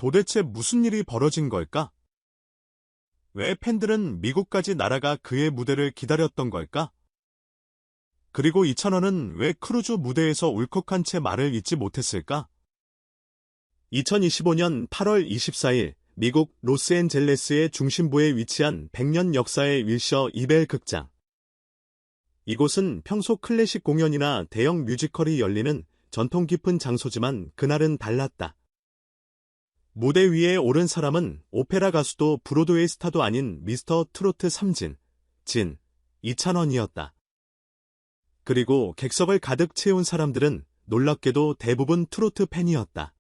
도대체 무슨 일이 벌어진 걸까? 왜 팬들은 미국까지 날아가 그의 무대를 기다렸던 걸까? 그리고 이찬원은 왜 크루즈 무대에서 울컥한 채 말을 잇지 못했을까? 2025년 8월 24일 미국 로스앤젤레스의 중심부에 위치한 100년 역사의 윌셔 이벨 극장. 이곳은 평소 클래식 공연이나 대형 뮤지컬이 열리는 전통 깊은 장소지만 그날은 달랐다. 무대 위에 오른 사람은 오페라 가수도 브로드웨이 스타도 아닌 미스터 트로트 3진, 이찬원이었다. 그리고 객석을 가득 채운 사람들은 놀랍게도 대부분 트로트 팬이었다.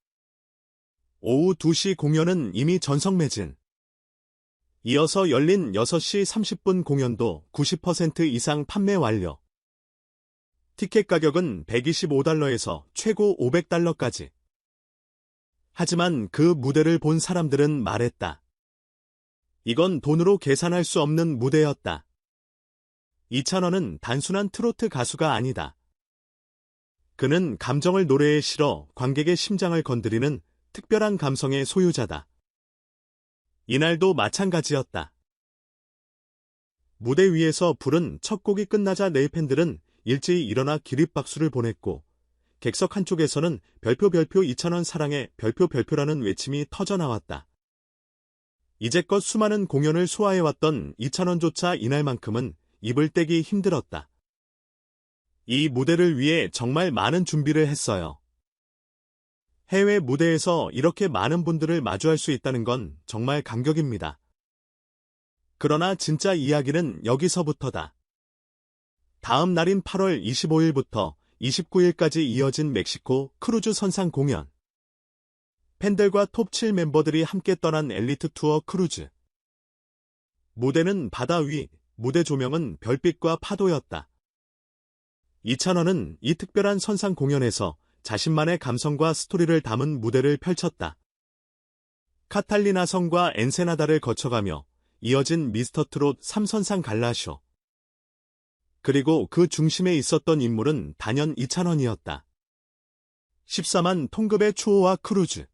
오후 2시 공연은 이미 전성매진. 이어서 열린 6시 30분 공연도 90% 이상 판매 완료. 티켓 가격은 $125에서 최고 $500까지. 하지만 그 무대를 본 사람들은 말했다. 이건 돈으로 계산할 수 없는 무대였다. 이찬원은 단순한 트로트 가수가 아니다. 그는 감정을 노래에 실어 관객의 심장을 건드리는 특별한 감성의 소유자다. 이날도 마찬가지였다. 무대 위에서 부른 첫 곡이 끝나자 네 팬들은 일제히 일어나 기립박수를 보냈고 객석 한쪽에서는 별표 이찬원 사랑해 별표라는 외침이 터져나왔다. 이제껏 수많은 공연을 소화해왔던 이찬원조차 이날만큼은 입을 떼기 힘들었다. 이 무대를 위해 정말 많은 준비를 했어요. 해외 무대에서 이렇게 많은 분들을 마주할 수 있다는 건 정말 감격입니다. 그러나 진짜 이야기는 여기서부터다. 다음 날인 8월 25일부터 29일까지 이어진 멕시코 크루즈 선상 공연. 팬들과 톱 7 멤버들이 함께 떠난 엘리트 투어 크루즈. 무대는 바다 위, 무대 조명은 별빛과 파도였다. 이찬원은 이 특별한 선상 공연에서 자신만의 감성과 스토리를 담은 무대를 펼쳤다. 카탈리나 성과 엔세나다를 거쳐가며 이어진 미스터 트롯 3선상 갈라쇼. 그리고 그 중심에 있었던 인물은 단연 이찬원이었다. 14만 통급의 추호와 크루즈.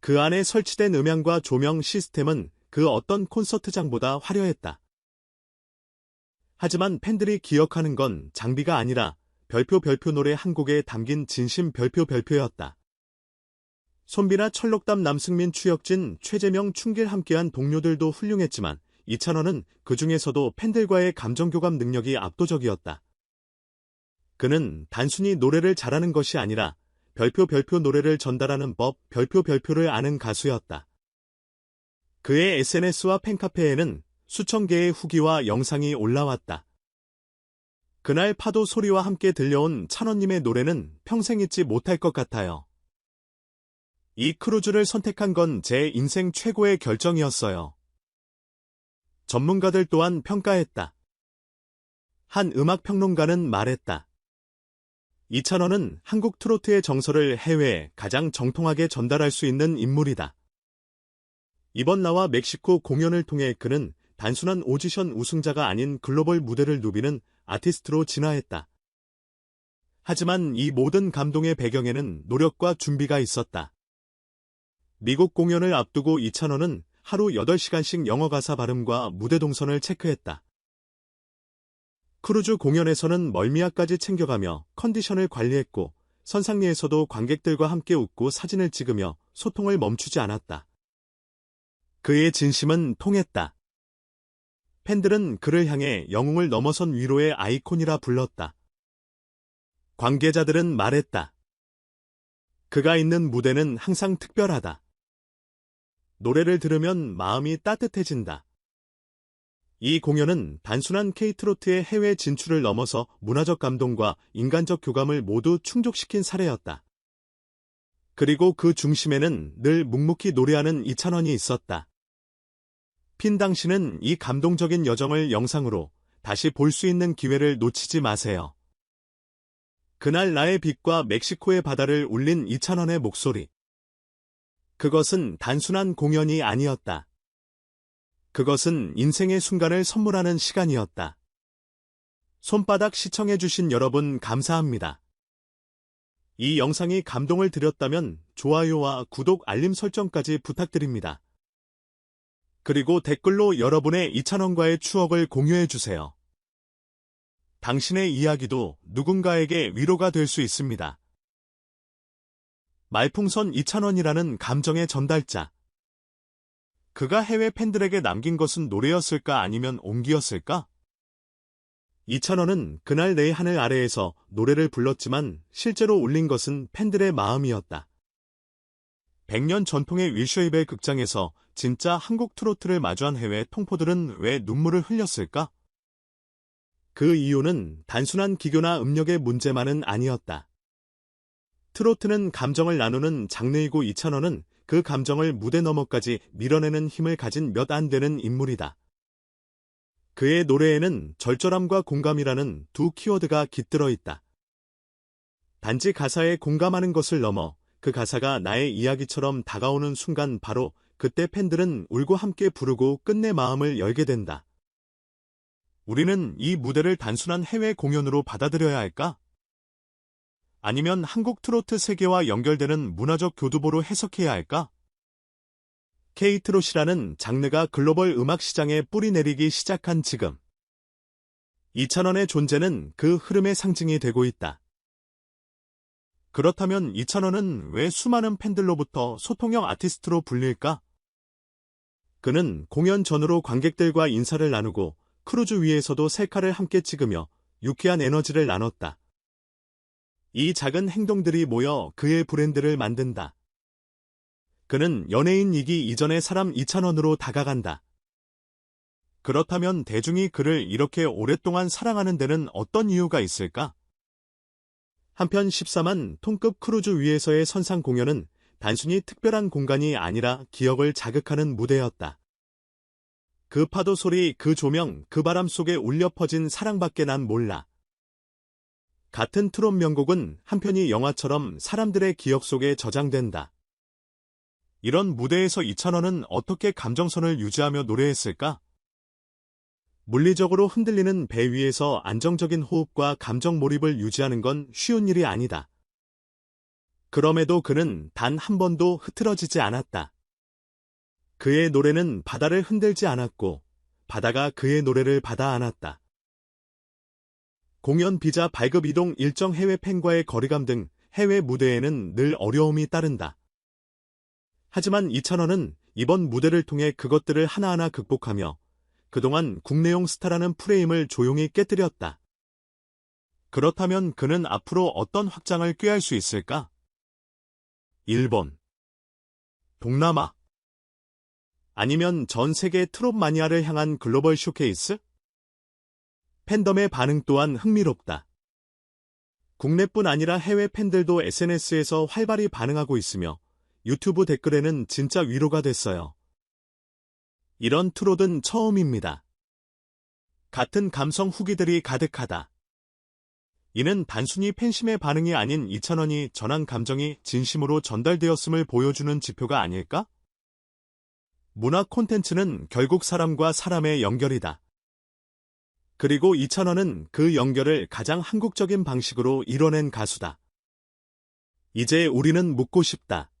그 안에 설치된 음향과 조명 시스템은 그 어떤 콘서트장보다 화려했다. 하지만 팬들이 기억하는 건 장비가 아니라 별표 노래 한 곡에 담긴 진심 별표였다. 손비나 철록담 남승민 추혁진 최재명 춘길 함께한 동료들도 훌륭했지만 이찬원은 그 중에서도 팬들과의 감정교감 능력이 압도적이었다. 그는 단순히 노래를 잘하는 것이 아니라 별표 노래를 전달하는 법 별표를 아는 가수였다. 그의 SNS와 팬카페에는 수천 개의 후기와 영상이 올라왔다. 그날 파도 소리와 함께 들려온 찬원님의 노래는 평생 잊지 못할 것 같아요. 이 크루즈를 선택한 건 제 인생 최고의 결정이었어요. 전문가들 또한 평가했다. 한 음악평론가는 말했다. 이찬원은 한국 트로트의 정서를 해외에 가장 정통하게 전달할 수 있는 인물이다. 이번 나와 멕시코 공연을 통해 그는 단순한 오디션 우승자가 아닌 글로벌 무대를 누비는 아티스트로 진화했다. 하지만 이 모든 감동의 배경에는 노력과 준비가 있었다. 미국 공연을 앞두고 이찬원은 하루 8시간씩 영어 가사 발음과 무대 동선을 체크했다. 크루즈 공연에서는 멀미약까지 챙겨가며 컨디션을 관리했고 선상리에서도 관객들과 함께 웃고 사진을 찍으며 소통을 멈추지 않았다. 그의 진심은 통했다. 팬들은 그를 향해 영웅을 넘어선 위로의 아이콘이라 불렀다. 관계자들은 말했다. 그가 있는 무대는 항상 특별하다. 노래를 들으면 마음이 따뜻해진다. 이 공연은 단순한 K-트로트의 해외 진출을 넘어서 문화적 감동과 인간적 교감을 모두 충족시킨 사례였다. 그리고 그 중심에는 늘 묵묵히 노래하는 이찬원이 있었다. 핀 당신은 이 감동적인 여정을 영상으로 다시 볼 수 있는 기회를 놓치지 마세요. 그날 나의 빛과 멕시코의 바다를 울린 이찬원의 목소리. 그것은 단순한 공연이 아니었다. 그것은 인생의 순간을 선물하는 시간이었다. 손바닥 시청해주신 여러분 감사합니다. 이 영상이 감동을 드렸다면 좋아요와 구독 알림 설정까지 부탁드립니다. 그리고 댓글로 여러분의 이찬원과의 추억을 공유해주세요. 당신의 이야기도 누군가에게 위로가 될 수 있습니다. 말풍선 이찬원이라는 감정의 전달자. 그가 해외 팬들에게 남긴 것은 노래였을까 아니면 온기였을까? 이찬원은 그날 내 하늘 아래에서 노래를 불렀지만 실제로 울린 것은 팬들의 마음이었다. 100년 전통의 윌셔이벨 극장에서 진짜 한국 트로트를 마주한 해외 통포들은 왜 눈물을 흘렸을까? 그 이유는 단순한 기교나 음력의 문제만은 아니었다. 트로트는 감정을 나누는 장르이고 이찬원은 그 감정을 무대 너머까지 밀어내는 힘을 가진 몇 안 되는 인물이다. 그의 노래에는 절절함과 공감이라는 두 키워드가 깃들어 있다. 단지 가사에 공감하는 것을 넘어 그 가사가 나의 이야기처럼 다가오는 순간 바로 그때 팬들은 울고 함께 부르고 끝내 마음을 열게 된다. 우리는 이 무대를 단순한 해외 공연으로 받아들여야 할까? 아니면 한국 트로트 세계와 연결되는 문화적 교두보로 해석해야 할까? K-트롯이라는 장르가 글로벌 음악 시장에 뿌리 내리기 시작한 지금, 이찬원의 존재는 그 흐름의 상징이 되고 있다. 그렇다면 이찬원은 왜 수많은 팬들로부터 소통형 아티스트로 불릴까? 그는 공연 전후로 관객들과 인사를 나누고 크루즈 위에서도 셀카를 함께 찍으며 유쾌한 에너지를 나눴다. 이 작은 행동들이 모여 그의 브랜드를 만든다. 그는 연예인이기 이전의 사람 이찬원으로 다가간다. 그렇다면 대중이 그를 이렇게 오랫동안 사랑하는 데는 어떤 이유가 있을까? 한편 14만 톤급 크루즈 위에서의 선상 공연은 단순히 특별한 공간이 아니라 기억을 자극하는 무대였다. 그 파도 소리, 그 조명, 그 바람 속에 울려 퍼진 사랑밖에 난 몰라. 같은 트롯 명곡은 한편이 영화처럼 사람들의 기억 속에 저장된다. 이런 무대에서 이찬원은 어떻게 감정선을 유지하며 노래했을까? 물리적으로 흔들리는 배 위에서 안정적인 호흡과 감정 몰입을 유지하는 건 쉬운 일이 아니다. 그럼에도 그는 단 한 번도 흐트러지지 않았다. 그의 노래는 바다를 흔들지 않았고 바다가 그의 노래를 받아 안았다. 공연 비자 발급 이동 일정 해외 팬과의 거리감 등 해외 무대에는 늘 어려움이 따른다. 하지만 이찬원은 이번 무대를 통해 그것들을 하나하나 극복하며 그동안 국내용 스타라는 프레임을 조용히 깨뜨렸다. 그렇다면 그는 앞으로 어떤 확장을 꾀할 수 있을까? 일본, 동남아, 아니면 전 세계 트롯 마니아를 향한 글로벌 쇼케이스? 팬덤의 반응 또한 흥미롭다. 국내뿐 아니라 해외 팬들도 SNS에서 활발히 반응하고 있으며 유튜브 댓글에는 진짜 위로가 됐어요. 이런 트롯은 처음입니다. 같은 감성 후기들이 가득하다. 이는 단순히 팬심의 반응이 아닌 이찬원이 전한 감정이 진심으로 전달되었음을 보여주는 지표가 아닐까? 문화 콘텐츠는 결국 사람과 사람의 연결이다. 그리고 이찬원은 그 연결을 가장 한국적인 방식으로 이뤄낸 가수다. 이제 우리는 묻고 싶다.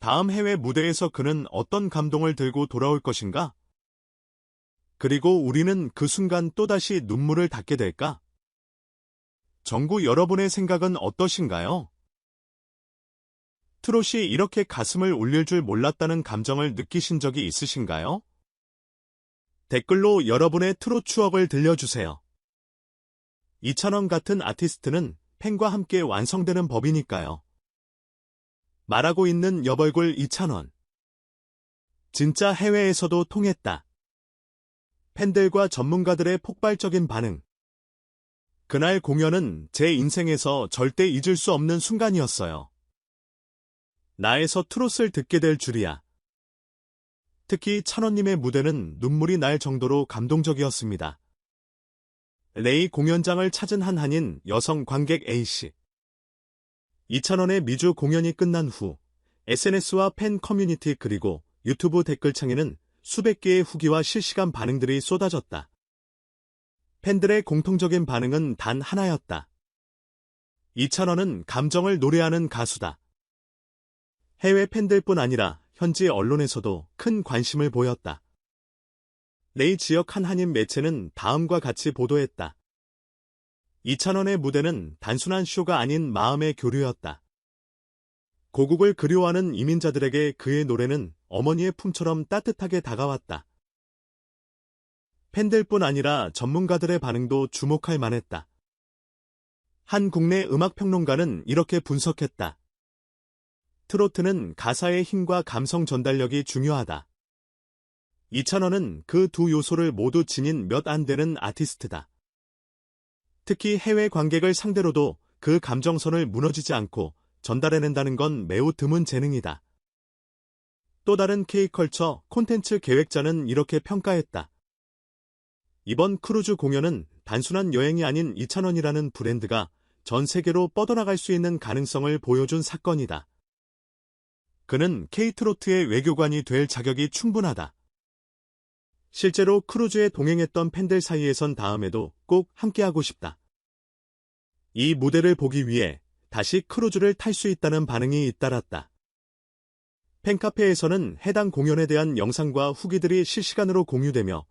다음 해외 무대에서 그는 어떤 감동을 들고 돌아올 것인가? 그리고 우리는 그 순간 또다시 눈물을 닦게 될까? 전구 여러분의 생각은 어떠신가요? 트롯이 이렇게 가슴을 울릴 줄 몰랐다는 감정을 느끼신 적이 있으신가요? 댓글로 여러분의 트롯 추억을 들려주세요. 이찬원 같은 아티스트는 팬과 함께 완성되는 법이니까요. 말하고 있는 여벌굴 이찬원. 진짜 해외에서도 통했다. 팬들과 전문가들의 폭발적인 반응. 그날 공연은 제 인생에서 절대 잊을 수 없는 순간이었어요. 나에서 트롯을 듣게 될 줄이야. 특히 찬원님의 무대는 눈물이 날 정도로 감동적이었습니다. 레이 공연장을 찾은 한 한인 여성 관객 A씨. 이찬원의 미주 공연이 끝난 후 SNS와 팬 커뮤니티 그리고 유튜브 댓글창에는 수백 개의 후기와 실시간 반응들이 쏟아졌다. 팬들의 공통적인 반응은 단 하나였다. 이찬원은 감정을 노래하는 가수다. 해외 팬들뿐 아니라 현지 언론에서도 큰 관심을 보였다. 레이 지역 한 한인 매체는 다음과 같이 보도했다. 이찬원의 무대는 단순한 쇼가 아닌 마음의 교류였다. 고국을 그리워하는 이민자들에게 그의 노래는 어머니의 품처럼 따뜻하게 다가왔다. 팬들뿐 아니라 전문가들의 반응도 주목할 만했다. 한 국내 음악평론가는 이렇게 분석했다. 트로트는 가사의 힘과 감성 전달력이 중요하다. 이찬원은 그 두 요소를 모두 지닌 몇 안 되는 아티스트다. 특히 해외 관객을 상대로도 그 감정선을 무너지지 않고 전달해낸다는 건 매우 드문 재능이다. 또 다른 K컬처 콘텐츠 계획자는 이렇게 평가했다. 이번 크루즈 공연은 단순한 여행이 아닌 이찬원이라는 브랜드가 전 세계로 뻗어나갈 수 있는 가능성을 보여준 사건이다. 그는 K트로트의 외교관이 될 자격이 충분하다. 실제로 크루즈에 동행했던 팬들 사이에선 다음에도 꼭 함께하고 싶다. 이 무대를 보기 위해 다시 크루즈를 탈 수 있다는 반응이 잇따랐다. 팬카페에서는 해당 공연에 대한 영상과 후기들이 실시간으로 공유되며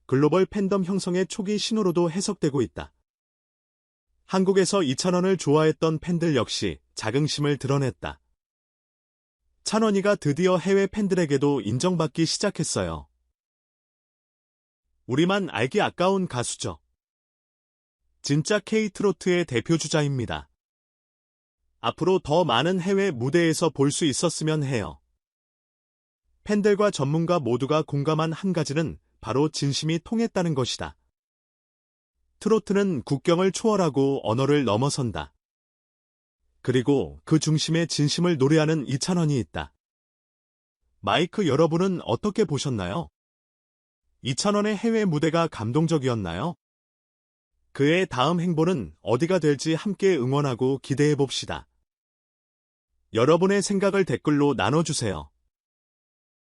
글로벌 팬덤 형성의 초기 신호로도 해석되고 있다. 한국에서 이찬원을 좋아했던 팬들 역시 자긍심을 드러냈다. 찬원이가 드디어 해외 팬들에게도 인정받기 시작했어요. 우리만 알기 아까운 가수죠. 진짜 K트로트의 대표주자입니다. 앞으로 더 많은 해외 무대에서 볼 수 있었으면 해요. 팬들과 전문가 모두가 공감한 한 가지는 바로 진심이 통했다는 것이다. 트로트는 국경을 초월하고 언어를 넘어선다. 그리고 그 중심에 진심을 노래하는 이찬원이 있다. 마이크 여러분은 어떻게 보셨나요? 이찬원의 해외 무대가 감동적이었나요? 그의 다음 행보는 어디가 될지 함께 응원하고 기대해 봅시다. 여러분의 생각을 댓글로 나눠주세요.